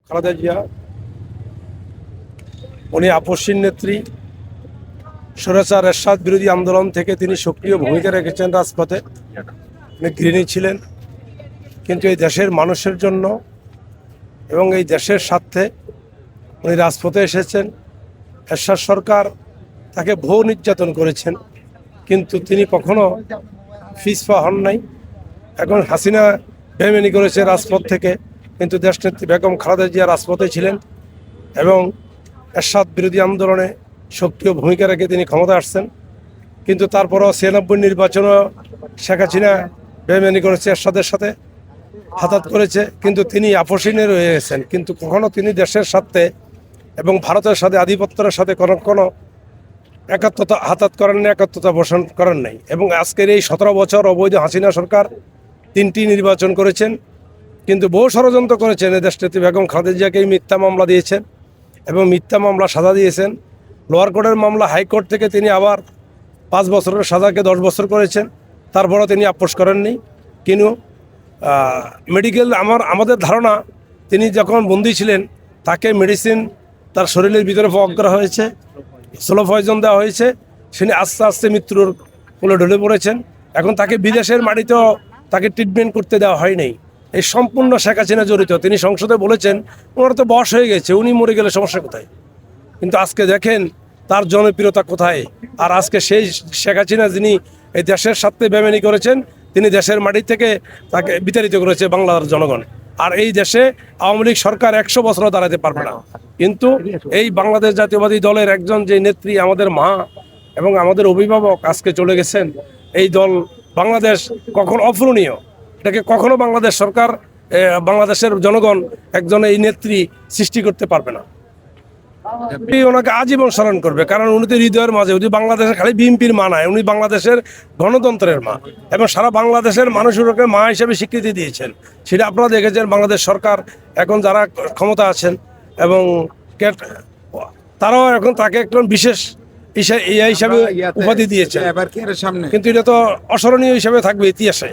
খালেদা জিয়া উনি আপসীর নেত্রী। স্বৈরাচার এরশাদ বিরোধী আন্দোলন থেকে তিনি সক্রিয় ভূমিকা রেখেছেন রাজপথে, উনি গৃহিণী ছিলেন। কিন্তু এই দেশের মানুষের জন্য এবং এই দেশের স্বার্থে উনি রাজপথে এসেছেন। এরশাদ সরকার তাকে বহু নির্যাতন করেছেন, কিন্তু তিনি কখনো পিছপা হন নাই। এখন হাসিনা বেইমানি করেছে রাজপথ থেকে, কিন্তু দেশনেত্রী বেগম খালেদা জিয়া রাজপথে ছিলেন এবং এরশাদ বিরোধী আন্দোলনে সক্রিয় ভূমিকা রেখে তিনি ক্ষমতা আসছেন। কিন্তু তারপরও 96 নির্বাচনও শেখ হাসিনা বেইমানি করেছে, এরশাদের সাথে হাতাত করেছে, কিন্তু তিনি আপসীনে রয়ে গেছেন। কিন্তু কখনো তিনি দেশের স্বার্থে এবং ভারতের সাথে আধিপত্যের সাথে কোনো একাত্মতা হাতাত করেন নাই, একাত্মতা পোষণ করেন নাই। এবং আজকের এই 17 বছর অবৈধ হাসিনা সরকার 3টি নির্বাচন করেছেন, কিন্তু বহু ষড়যন্ত্র করেছেন। এই দেশনেত্রী বেগম খালেদা জিয়াকে মিথ্যা মামলা দিয়েছেন এবং মিথ্যা মামলা সাজা দিয়েছেন। লোয়ার কোর্টের মামলা হাইকোর্ট থেকে তিনি আবার 5 বছরের সাজাকে 10 বছর করেছেন, তারপরও তিনি আপোষ করেননি। কিন্তু মেডিকেল আমাদের ধারণা তিনি যখন বন্দী ছিলেন তাকে মেডিসিন তার শরীরের ভিতরে প্রয়োগ করা হয়েছে, স্লো পয়জন দেওয়া হয়েছে, তিনি আস্তে আস্তে মৃত্যুর কোলে ঢলে পড়েছেন। এখন তাকে বিদেশের মাটিতেও তাকে ট্রিটমেন্ট করতে দেওয়া হয় নাই। এই সম্পূর্ণ শেখ হাসিনা জড়িত। তিনি সংসদে বলেছেন ওনার তো বয়স হয়ে গেছে, উনি মরে গেলে সমস্যা কোথায়। কিন্তু আজকে দেখেন তার জনপ্রিয়তা কোথায়। আর আজকে সেই শেখ হাসিনা যিনি এই দেশের সাথে বেইমানি করেছেন, তিনি দেশের মাটি থেকে তাকে বিতাড়িত করেছে বাংলার জনগণ। আর এই দেশে আওয়ামী লীগ সরকার 100 বছরও দাঁড়াতে পারবে না। কিন্তু এই বাংলাদেশ জাতীয়বাদী দলের একজন যে নেত্রী, আমাদের মা এবং আমাদের অভিভাবক আজকে চলে গেছেন। এই দল বাংলাদেশ কখনো অপূরণীয়, এটাকে কখনো বাংলাদেশ সরকার, বাংলাদেশের জনগণ একজন এই নেত্রী সৃষ্টি করতে পারবে না। ওনাকে আজীবন স্মরণ করবে, কারণ উনি তো হৃদয়ের মাঝে, উনি বাংলাদেশের খালি বিএনপির মা নয়, উনি বাংলাদেশের গণতন্ত্রের মা এবং সারা বাংলাদেশের মানুষের ওকে মা হিসেবে স্বীকৃতি দিয়েছেন। সেটা আপনারা দেখেছেন। বাংলাদেশ সরকার এখন যারা ক্ষমতা আছেন এবং তারাও এখন তাকে একজন বিশেষ হিসাবে উপাধি দিয়েছে, কিন্তু এটা তো অস্মরণীয় হিসাবে থাকবে ইতিহাসে।